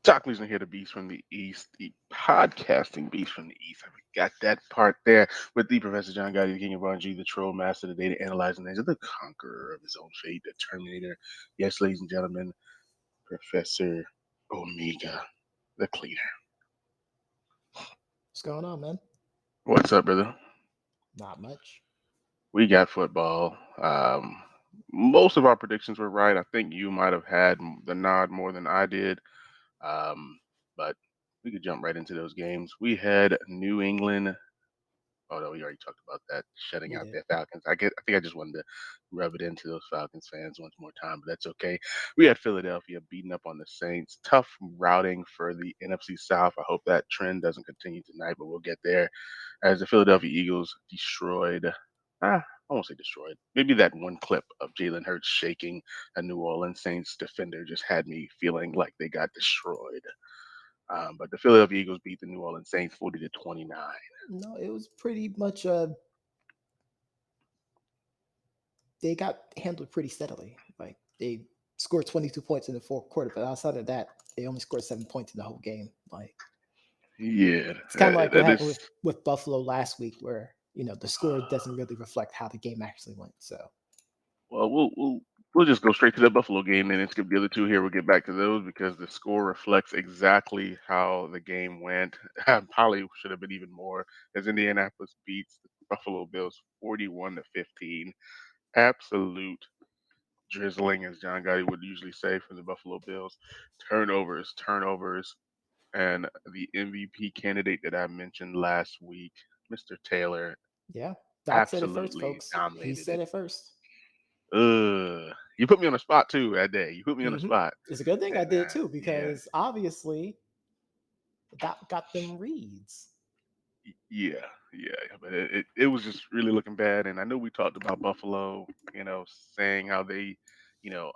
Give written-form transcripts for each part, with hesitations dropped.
Doc Leeson here, the Beast from the East, the podcasting Beast from the East. I forgot that part there with the Professor John Gotti, the King of RNG, the Troll Master, the Data Analyzing Ninja, the Conqueror of his own fate, the Terminator. Yes, ladies and gentlemen, Professor Omega, the Cleaner. What's going on, man? What's up, brother? Not much. We got football. Most of our predictions were right. I think you might have had the nod more than I did. But we could jump right into those games. We had New England. Oh no, we already talked about that, shutting out their Falcons. I think I just wanted to rub it into those Falcons fans once more time, but that's okay. We had Philadelphia beating up on the Saints. Tough routing for the NFC South. I hope that trend doesn't continue tonight, but we'll get there. As the Philadelphia Eagles destroyed. I won't say destroyed. Maybe that one clip of Jalen Hurts shaking a New Orleans Saints defender just had me feeling like they got destroyed. But the Philadelphia Eagles beat the New Orleans Saints 40-29. No, it was pretty much they got handled pretty steadily. Like they scored 22 points in the fourth quarter, but outside of that, they only scored 7 points in the whole game. Like yeah, it's kind of like what happened with Buffalo last week, where the score doesn't really reflect how the game actually went. So, well, we'll just go straight to the Buffalo game and then skip the other two here. We'll get back to those because the score reflects exactly how the game went. Probably should have been even more, as Indianapolis beats the Buffalo Bills 41-15. Absolute drizzling, as John Gotti would usually say, for the Buffalo Bills. Turnovers, and the MVP candidate that I mentioned last week, Mr. Taylor. Yeah, Doc said it first, absolutely folks. dominated He said it first. You put me on the spot too that day. You put me on the spot. It's a good thing I did too, because obviously Doc got them reads. Yeah, but it was just really looking bad. And I know we talked about Buffalo, saying how they,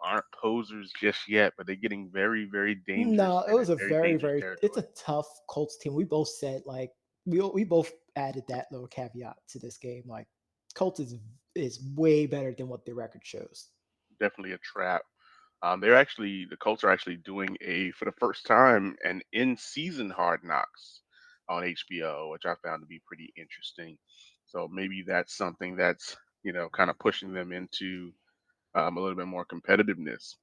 aren't posers just yet, but they're getting very, very dangerous. No, it was a very, territory. it's a tough Colts team. We both said, like, we both added that little caveat to this game. Like, Colts is way better than what their record shows. Definitely a trap. The Colts are actually doing for the first time, an in-season Hard Knocks on HBO, which I found to be pretty interesting. So maybe that's something that's, kind of pushing them into a little bit more competitiveness.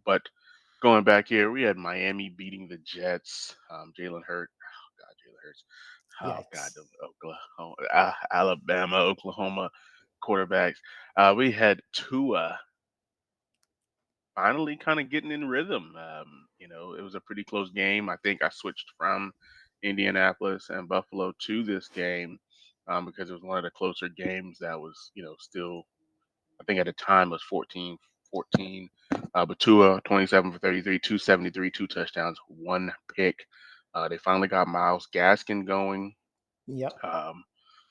But going back here, we had Miami beating the Jets. Jalen Hurts. Oh, God, Jalen Hurts. Oh, God, the Alabama, Oklahoma quarterbacks. We had Tua finally kind of getting in rhythm. It was a pretty close game. I think I switched from Indianapolis and Buffalo to this game because it was one of the closer games that was, still, I think at the time was 14-14. But Tua, 27 for 33, 273, 2 touchdowns, 1 pick. They finally got Myles Gaskin going. Yep.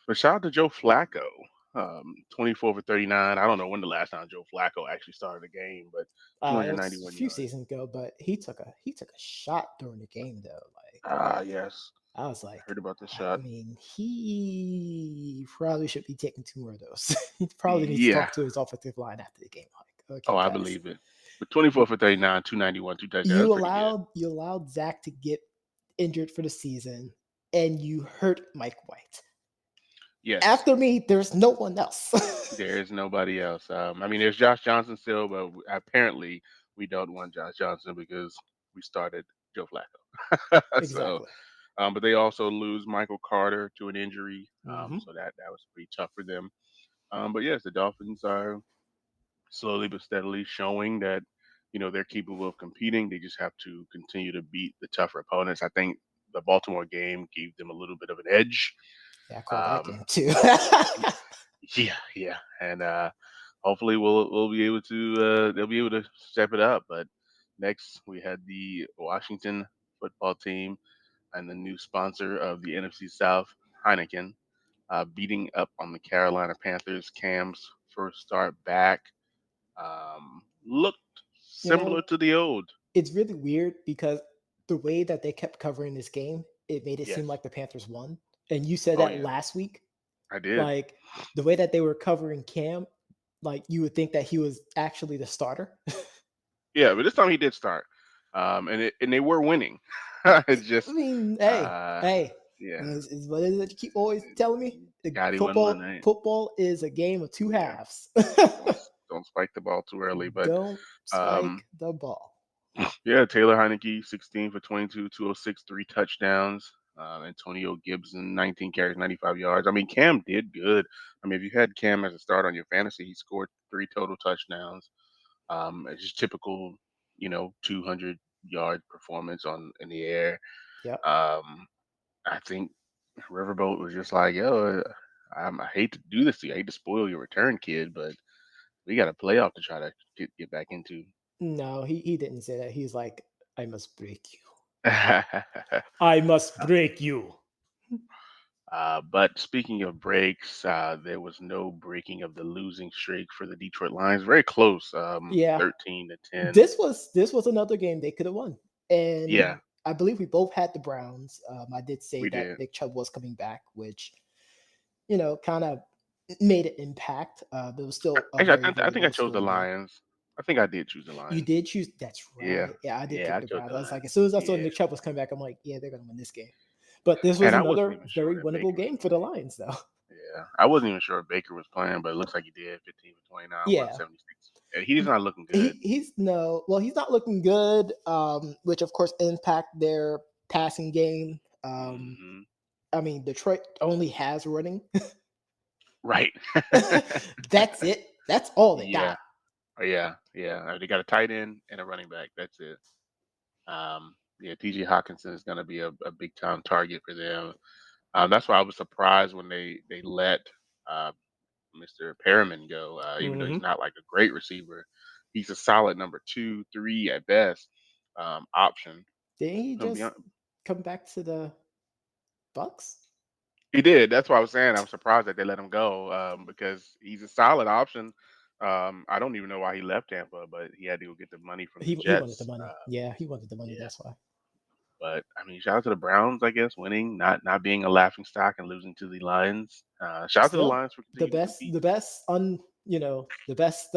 But shout out to Joe Flacco. 24 for 39. I don't know when the last time Joe Flacco actually started a game, but 291 a few seasons ago. But he took a shot during the game though. Like yes. I was like, heard about the shot. I mean, he probably should be taking 2 more of those. He probably needs to talk to his offensive line after the game. Like, okay, I believe it. But 24 for 39, 291, 2 touchdowns. You allowed Zach to get injured for the season, and you hurt Mike White. Yes. After me, there's no one else. There's nobody else. There's Josh Johnson still, but apparently we don't want Josh Johnson because we started Joe Flacco. Exactly. But they also lose Michael Carter to an injury, so that was pretty tough for them. But yes, the Dolphins are slowly but steadily showing that they're capable of competing. They just have to continue to beat the tougher opponents. I think the Baltimore game gave them a little bit of an edge. Yeah, I called that game too. yeah, and hopefully we'll be able to they'll be able to step it up. But next we had the Washington football team and the new sponsor of the NFC South, Heineken, beating up on the Carolina Panthers. Cam's first start back looked similar to the old. It's really weird because the way that they kept covering this game, it made it seem Yes. like the Panthers won. And you said Oh that yeah, last week. I did. Like the way that they were covering Cam, like you would think that he was actually the starter. Yeah, but this time he did start, and they were winning. It's I just, mean, uh, hey, yeah, is what is it you keep always telling me? Gotti wasn't letting Football, it. football is a game of two Yeah, halves. don't spike the ball too early. But Don't um, spike the ball. yeah, Taylor Heineke, 16 for 22, 206, 3 touchdowns. Antonio Gibson, 19 carries, 95 yards. I mean, Cam did good. I mean, if you had Cam as a start on your fantasy, he scored 3 total touchdowns. It's just typical, 200-yard performance on in the air. Yep. Um, I think Riverboat was just like, yo, I hate to do this to you. I hate to spoil your return, kid, but we got a playoff to try to get back into. No, he didn't say that. He's like, I must break you. I must break you. But speaking of breaks, there was no breaking of the losing streak for the Detroit Lions. Very close, Yeah, 13-10. this was another game they could have won, and Yeah, I believe we both had the Browns. I did say we that did. Nick Chubb was coming back, which kind of made an impact. But it was still a Actually, very I very think I low chose the scoring game. Lions. I think I did choose the You Lions. did choose. That's Yeah, right. Yeah, I did yeah, pick I the chose Browns. the I was like, Lions. as soon as I saw Yeah, Nick Chubb was coming back, I'm like, yeah, they're gonna win this game. But this was and I wasn't another even sure very that winnable Baker was game for the playing. Lions, though. Yeah, I wasn't even sure if Baker was playing, but it looks like he did. 15 for 29, Yeah, 176. And he's not looking good. he's no, well, he's not looking good. Which of course impact their passing game. Hmm. I mean, Detroit only has running. Right. That's it. That's all they Yeah. got. Oh, yeah. Yeah. They got a tight end and a running back. That's it. Yeah, TJ Hawkinson is going to be a big time target for them. That's why I was surprised when they let uh, Mr. Perriman go, even though he's Hmm. not like a great receiver. He's a solid number two, three at best option. Didn't he He'll be just come back to the Bucks? He did. That's what I was saying. I'm surprised that they let him go because he's a solid option. I don't even know why he left Tampa, but he had to go get the money from the He wanted the Jets. money. Yeah, he wanted the money. Yeah, That's why. but I mean, shout out to the Browns, I guess, winning, not being a laughing stock and losing to the Lions. Shout out to the Still, Lions for continuing to compete. the best the best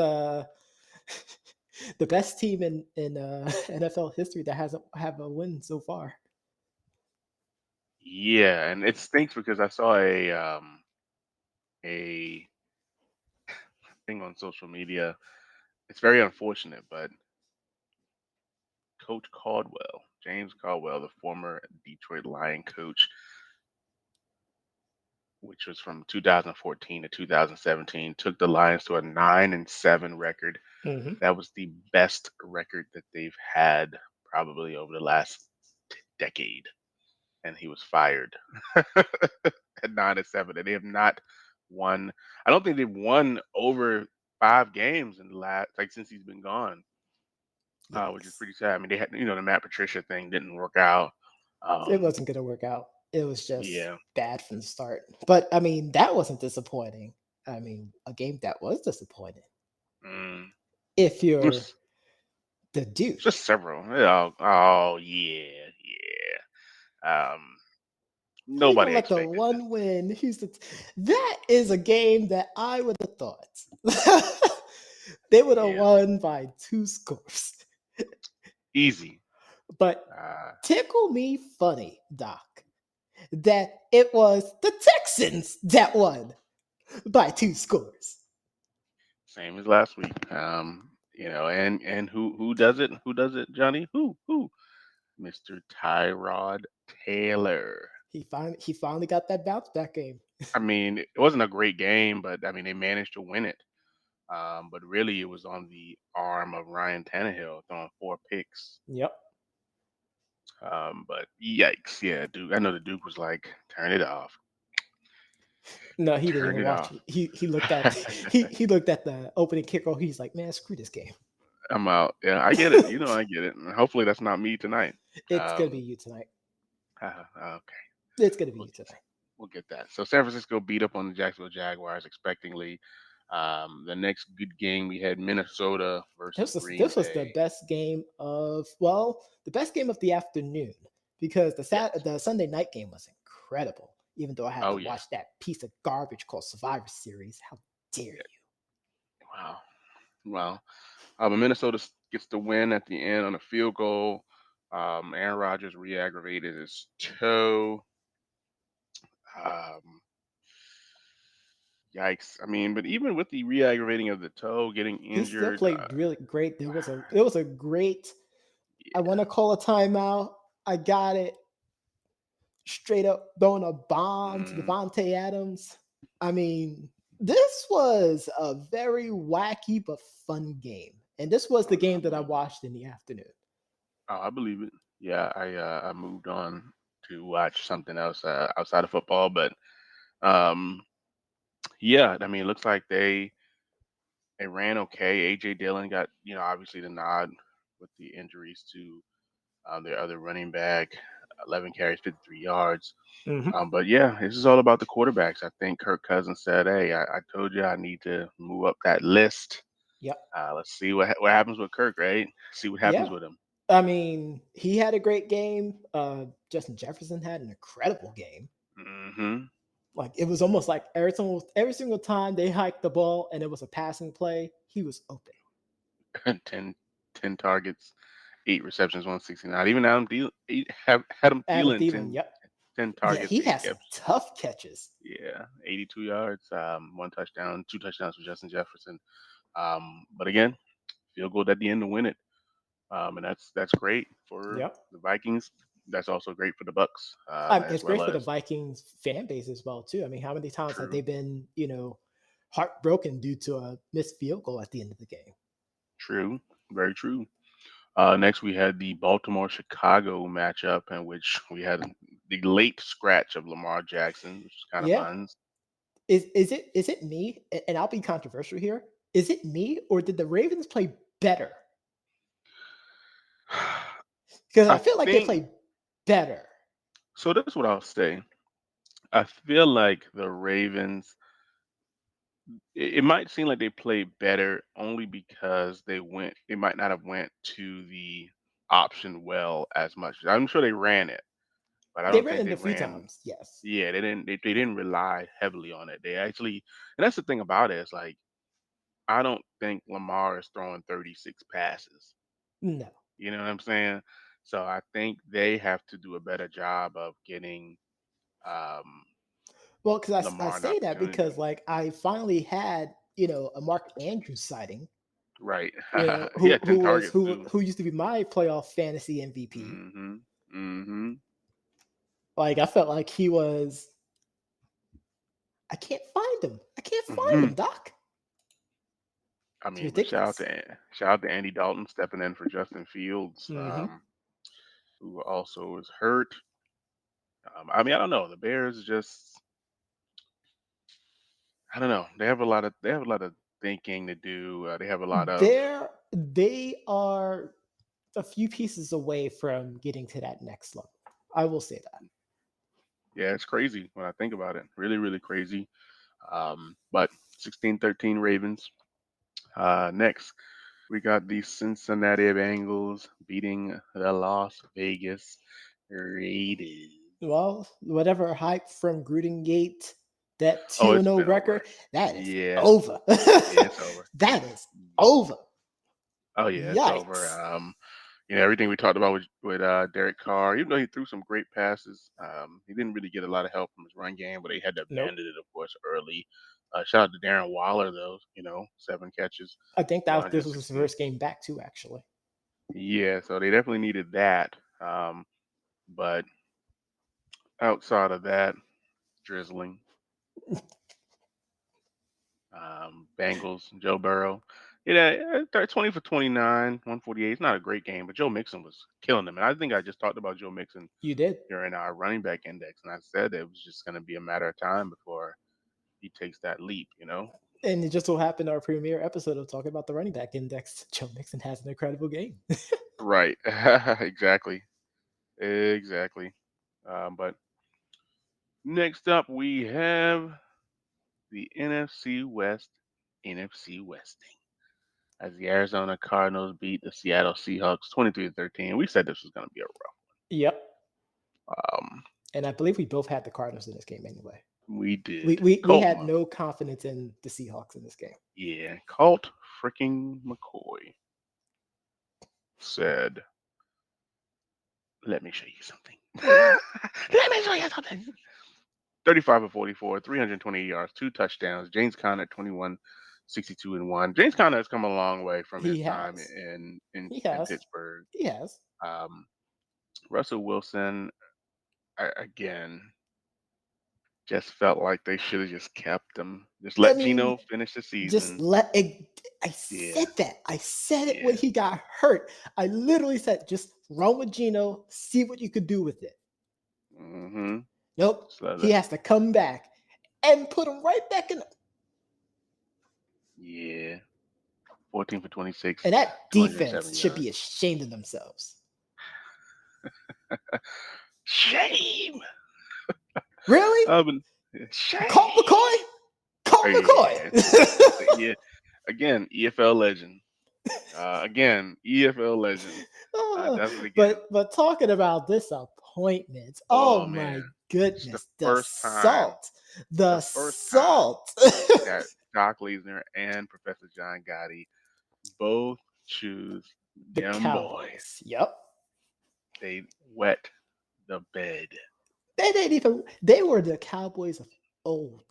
the best team in NFL history that hasn't have a win so far. Yeah, and it stinks because I saw a thing on social media. It's very unfortunate, but Coach Caldwell, James Caldwell, the former Detroit Lion coach, which was from 2014 to 2017, took the Lions to a 9-7 record. Hmm. That was the best record that they've had probably over the last decade. And he was fired at 9-7. And they have not won. I don't think they've won over 5 games in the last, like since he's been gone, which is Yikes! pretty sad. I mean, they had, the Matt Patricia thing didn't work out. It Um, wasn't gonna work out. It was just yeah. bad from the start. But I mean, that wasn't disappointing. I mean, a game that was disappointing. Mm, If you're it's the Duke, just several. Oh yeah, yeah. how you gonna Nobody let the expected this. one win Houston? That is a game that I would have thought they would have Yeah, won by 2 scores. easy. But Uh, tickle me funny, Doc, that it was the Texans that won by 2 scores. Same as last week. And who does it? Who does it, Johnny? Who? Mr. Tyrod Taylor. He finally got that bounce back game. I mean, it wasn't a great game, but I mean, they managed to win it. But really, it was on the arm of Ryan Tannehill throwing 4 picks. Yep. But yikes, yeah, Duke. I know the Duke was like, turn it off, No, he didn't turn even it watch off. it. He looked at he looked at the opening kickoff. He's like, man, screw this game. I'm out. Yeah, I get it. I get it. And hopefully, that's not me tonight. It's gonna be Um, you tonight. okay, It's gonna be we'll you get, tonight. we'll get that. So San Francisco beat up on the Jacksonville Jaguars expectingly. The next good game we had Minnesota versus Green This was the Bay. best game of the best game of the afternoon because Yes. the Sunday night game was incredible. Even though I had to Oh yeah. watch that piece of garbage called Survivor Series, how dare Yeah. you? Wow. Wow. But Minnesota gets the win at the end on a field goal. Aaron Rodgers re-aggravated his toe. Um, Yikes! I mean, but even with the re-aggravating of the toe, getting He still injured, played really great. It was a great. I yeah. want to call a timeout. I got it straight up throwing a bomb to Mm, Devontae Adams. I mean, this was a very wacky but fun game. And this was the oh no, I game that I believe it. watched in the afternoon. Oh, I believe it. Yeah, I moved on to watch something else outside of football, but um, yeah, I mean, it looks like they ran okay. AJ Dillon got obviously the nod with the injuries to their other running back, 11 carries, 53 yards. Hmm. But yeah, this is all about the quarterbacks. I think Kirk Cousins said, "Hey, I told you I need to move up that list. Yep. Let's see what happens with Kirk, right? See what happens Yeah. with him." I mean, he had a great game. Justin Jefferson had an incredible game. Hmm. Like it was almost like every single time they hiked the ball and it was a passing play, he was open. 10, 10 targets, 8 receptions, 169. Even Adam Adam Thielen Thielen, 10, yep. 10 Yeah, targets, he eight had some catches. tough catches. Yeah, 82 yards, one touchdown, 2 touchdowns for Justin Jefferson. But again, field goal at the end to win it. And that's great for Yep. the Vikings. That's also great for the Bucks, as It's well great for the as Vikings fan base as well too. I mean, how many times have they true, been, heartbroken due to a missed field goal at the end of the game? true, very true. Next, we had the Baltimore Chicago matchup, in which we had the late scratch of Lamar Jackson, which is kind of Yeah. fun. Is it me? And I'll be controversial here. Is it me or did the Ravens play better? Because I I feel like they think played better. so. That's what I'll say. I feel like the Ravens. It might seem like they played better only because They might not have went to the option well as much. I'm sure they ran it, but I They don't ran think it they a few ran. times, yes. Yeah, they didn't rely heavily on it. They actually, and that's the thing about it. Is like I don't think Lamar is throwing 36 passes. No. You know what I'm saying? So I think they have to do a better job of getting um, Well, because I Lamar an say that opportunity. because like I finally had, a Mark Andrews sighting, Right. He had 10 targets too. who used to be my playoff fantasy MVP. Hmm. Hmm. Like I felt like he was I can't find him. I can't find him, Hmm. Doc. I It's mean, but ridiculous. shout out to Andy Dalton stepping in for Justin Fields, Hmm. who also is hurt. I mean, I don't know. The Bears just I don't know. They have a lot of thinking to do. They have a lot of They are a few pieces away from getting to that next level. I will say that. yeah. It's crazy when I think about it. Really, really crazy. But 16-13 Ravens. Next, we got the Cincinnati Bengals beating the Las Vegas Raiders. Well, whatever hype from Gruden Gate, that Oh, 2 it's 0 been over. record, that is Yeah, over. yeah, it's over. That is over. Oh yeah, it's over. Yikes. Everything we talked about with Derek Carr, even though he threw some great passes, he didn't really get a lot of help from his run game, but they had to Nope. abandon it, of course, early. Shout out to Darren Waller, though. 7 catches, I think that this was his 116. first game back too, actually. Yeah, so they definitely needed that. But outside of that, drizzling. Bengals, Joe Burrow. Yeah, 20 for 29, 148. It's not a great game, but Joe Mixon was killing them. And I think I just talked about Joe Mixon You did. during our running back index, and I said it was just going to be a matter of time before he takes that leap. And it just so happened our premiere episode of talking about the running back index. Joe Mixon has an incredible game. Right. Exactly. Exactly. But next up, we have the NFC West, NFC Westing, as the Arizona Cardinals beat the Seattle Seahawks 23-13. We said this was going to be a rough. Yep. Um, And I believe we both had the Cardinals in this game anyway. we We did. we, we Colt, had no confidence in the Seahawks in this game. yeah, Colt freaking McCoy said, "Let me show you something. Let me show you something." 35 of 44, 328 yards, two touchdowns. James Conner, 21, 62 and one. James Conner has come a long way from his He time has. in Pittsburgh. He has. Um, Russell Wilson, again, just felt like they should have just kept him. Just I let mean, Geno finish the just season. let it. I Yeah, said that. I said it when yeah. he got hurt. I literally said, just run with Gino, see what you could do with it. Mm-hmm. Nope. Just let He it. has to come back and put him right back in. Yeah. 14 for 26, And that 207 defense should yards. be ashamed of themselves. Shame. Really? But Colt McCoy? shame. Oh, Colt yeah. McCoy. Yeah. Again, EFL legend. Again, EFL legend. Definitely again. but talking about disappointments, oh Oh man, my it's the goodness, the first time. salt, The the first time salt. that Doc Leesner and Professor John Gotti both choose The them boys. Cowboys. Yep. They wet the bed. They didn't even. They were the Cowboys of old.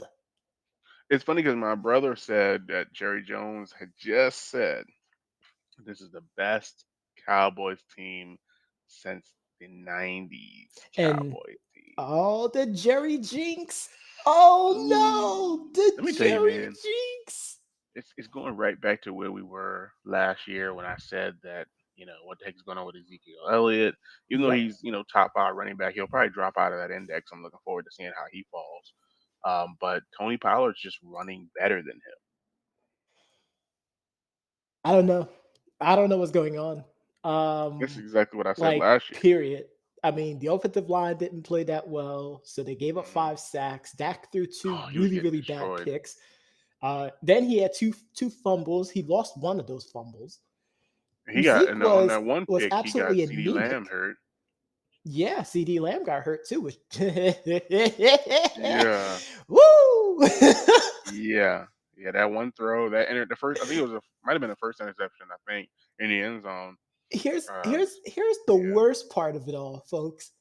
It's funny because my brother said that Jerry Jones had just said this is the best Cowboys team since the '90s And Cowboys team. oh, the Jerry Jinx. Ooh, Oh no, the let me tell you, Jerry man. Jinx. It's going right back to where we were last year when I said that, what the heck is going on with Ezekiel Elliott? Even though Yep. he's, top five running back, he'll probably drop out of that index. I'm looking forward to seeing how he falls. But Tony Pollard's just running better than him. I don't know. I don't know what's going on. That's Um, exactly what I said like last year. period. I mean, the offensive line didn't play that well, so they gave up Mhm. 5 sacks. Dak threw two Oh, he was really, getting really bad destroyed. picks. Then he had two fumbles. He lost one of those fumbles. He got Zeke and on was that one was pick, he got absolutely CD Lamb anemic. hurt. Yeah, CD Lamb got hurt too. Yeah, Woo! yeah, yeah. That one throw that entered the first. I think it was might have been the first interception. I think in the end zone. here's Um, here's here's the yeah, worst part of it all, folks.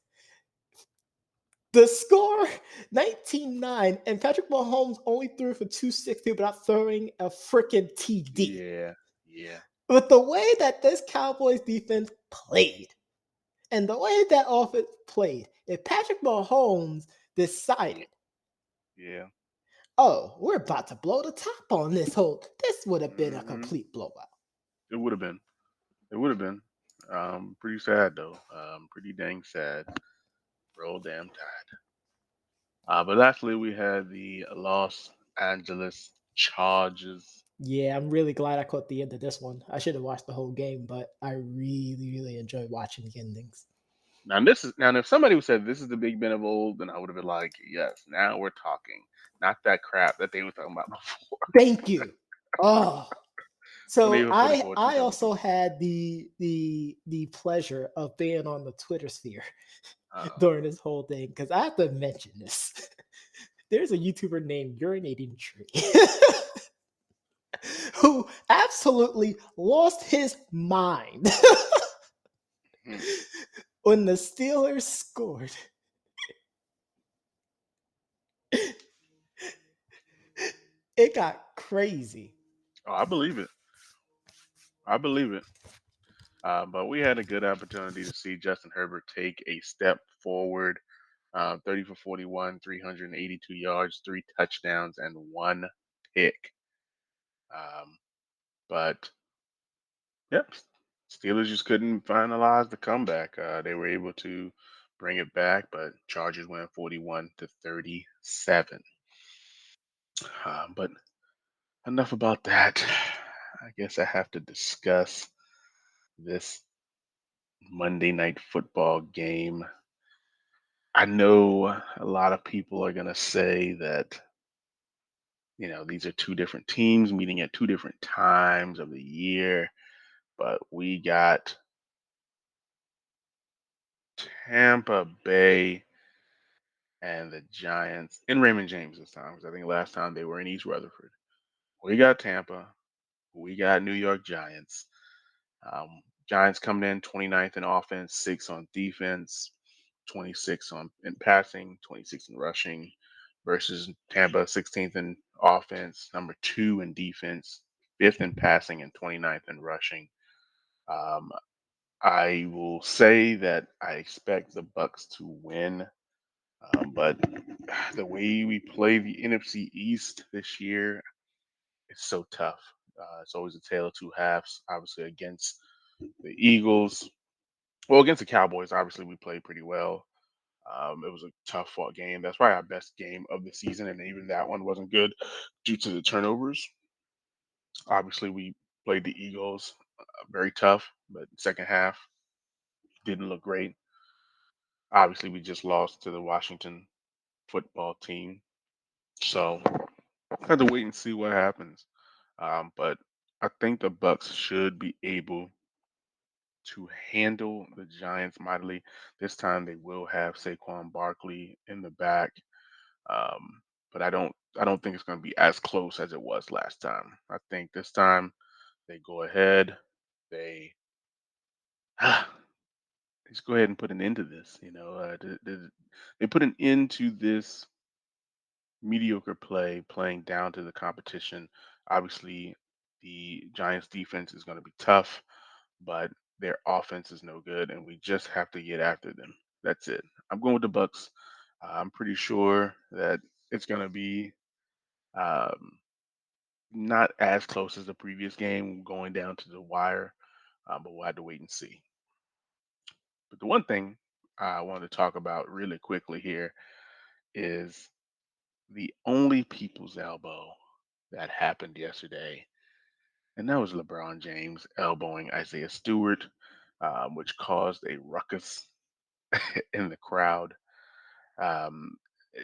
The score 19-9, and Patrick Mahomes only threw for 260 without throwing a freaking TD. yeah, yeah. But the way that this Cowboys defense played and the way that offense played, if Patrick Mahomes Mm, decided, yeah. oh, we're about to blow the top on this would have been a Hmm. complete blowout. It would have been. It would have been. Pretty sad though. Pretty dang sad. Roll damn tide. But lastly, we had the Los Angeles Chargers. Yeah, I'm really glad I caught the end of this one. I should have watched the whole game, but I really, really enjoyed watching the endings. Now if somebody would said this is the Big Ben of old, then I would have been like, yes, now we're talking. Not that crap that they were talking about before Thank you. Oh, when they so were I 44 I also 217. had the pleasure of being on the Twitter sphere Uh, during this whole thing because I have to mention this. There's a YouTuber named Urinating Tree who absolutely lost his mind hmm. when the Steelers scored. It got crazy. Oh, I believe it. I believe it. But we had a good opportunity to see Justin Herbert take a step forward. 30 for 41, 382 yards, three touchdowns, and one pick. Um, but yep, Steelers just couldn't finalize the comeback. They were able to bring it back, but Chargers win 41-37. But enough about that. I guess I have to discuss this Monday night football game. I know a lot of people are going to say that, these are two different teams meeting at two different times of the year, but we got Tampa Bay and the Giants in Raymond James this time, because I think last time they were in East Rutherford. We got Tampa. We got New York Giants. Giants coming in 29th in offense, 6 on defense, 26 on in passing, 26 in rushing, versus Tampa 16th in offense, number 2 in defense, 5th in passing, and 29th in rushing. Um, I will say that I expect the Bucs to win, but the way we play the NFC East this year, it's so tough. It's always a tale of two halves. Obviously, against the Eagles, well, against the Cowboys, obviously we played pretty well. It was a tough fought game. That's probably our best game of the season, and even that one wasn't good due to the turnovers. Obviously, we played the Eagles very tough, but second half didn't look great. Obviously, we just lost to the Washington football team, so I have to wait and see what happens. But I think the Bucks should be able to handle the Giants mightily. This time, they will have Saquon Barkley in the back. But I don't think it's going to be as close as it was last time. I think this time they go ahead, they just go ahead and put an end to this. They put an end to this mediocre play, playing down to the competition. Obviously, the Giants' defense is going to be tough, but their offense is no good, and we just have to get after them. That's it. I'm going with the Bucks. I'm pretty sure that it's going to be. Um, Not as close as the previous game, going down to the wire, but we'll have to wait and see. But the one thing I wanted to talk about really quickly here is the only people's elbow that happened yesterday, and that was LeBron James elbowing Isaiah Stewart, which caused a ruckus in the crowd. Um, eh,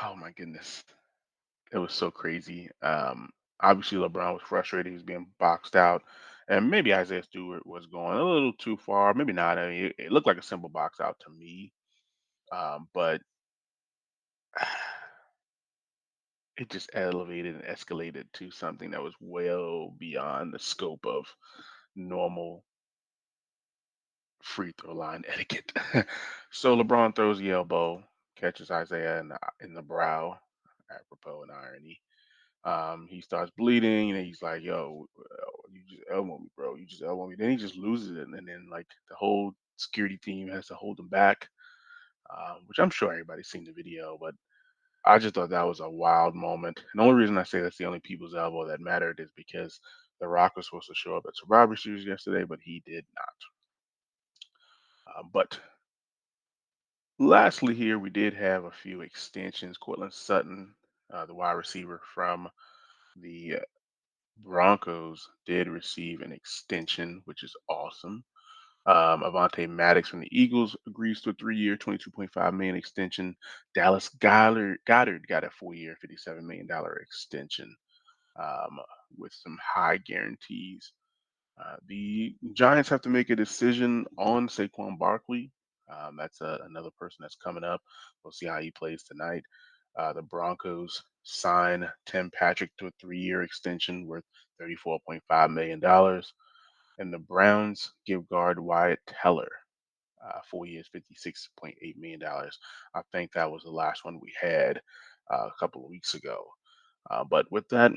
oh my goodness. It was so crazy. Obviously, LeBron was frustrated. He was being boxed out. And maybe Isaiah Stewart was going a little too far. Maybe not. I mean, it looked like a simple box out to me. But it just elevated and escalated to something that was well beyond the scope of normal free throw line etiquette. So LeBron throws the elbow, catches Isaiah in the brow, apropos and irony. He starts bleeding, and he's like, "Yo, you just elbowed me, bro. You just elbowed me." Then he just loses it, and then like the whole security team has to hold him back, which I'm sure everybody's seen the video. But I just thought that was a wild moment. And the only reason I say that's the only people's elbow that mattered is because The Rock was supposed to show up at Survivor Series yesterday, but he did not. But lastly, here we did have a few extensions. Cortland Sutton, the wide receiver from the Broncos, did receive an extension, which is awesome. Avante Maddox from the Eagles agrees to a 3-year, $22.5 million extension. Dallas Goddard got a 4-year, $57 million extension, um, with some high guarantees. The Giants have to make a decision on Saquon Barkley. That's another person that's coming up. We'll see how he plays tonight. The Broncos sign Tim Patrick to a 3-year extension worth $34.5 million. And the Browns give guard Wyatt Teller 4 years, $56.8 million. I think that was the last one we had a couple of weeks ago. But with that,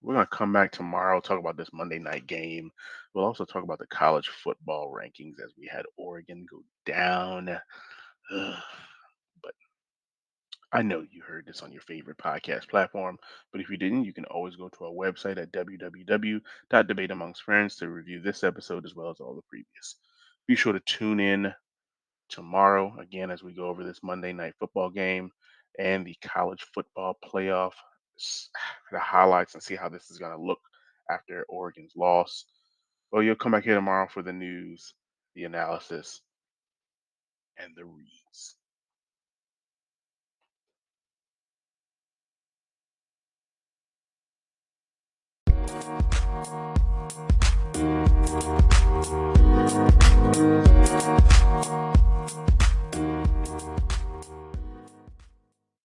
we're going to come back tomorrow, talk about this Monday night game. We'll also talk about the college football rankings as we had Oregon go down. But I know you heard this on your favorite podcast platform, but if you didn't, you can always go to our website at www.debateamongstfriends to review this episode as well as all the previous. Be sure to tune in tomorrow again as we go over this Monday night football game and the college football playoff, the highlights, and see how this is going to look after Oregon's loss. Well, you'll come back here tomorrow for the news, the analysis, and the reads.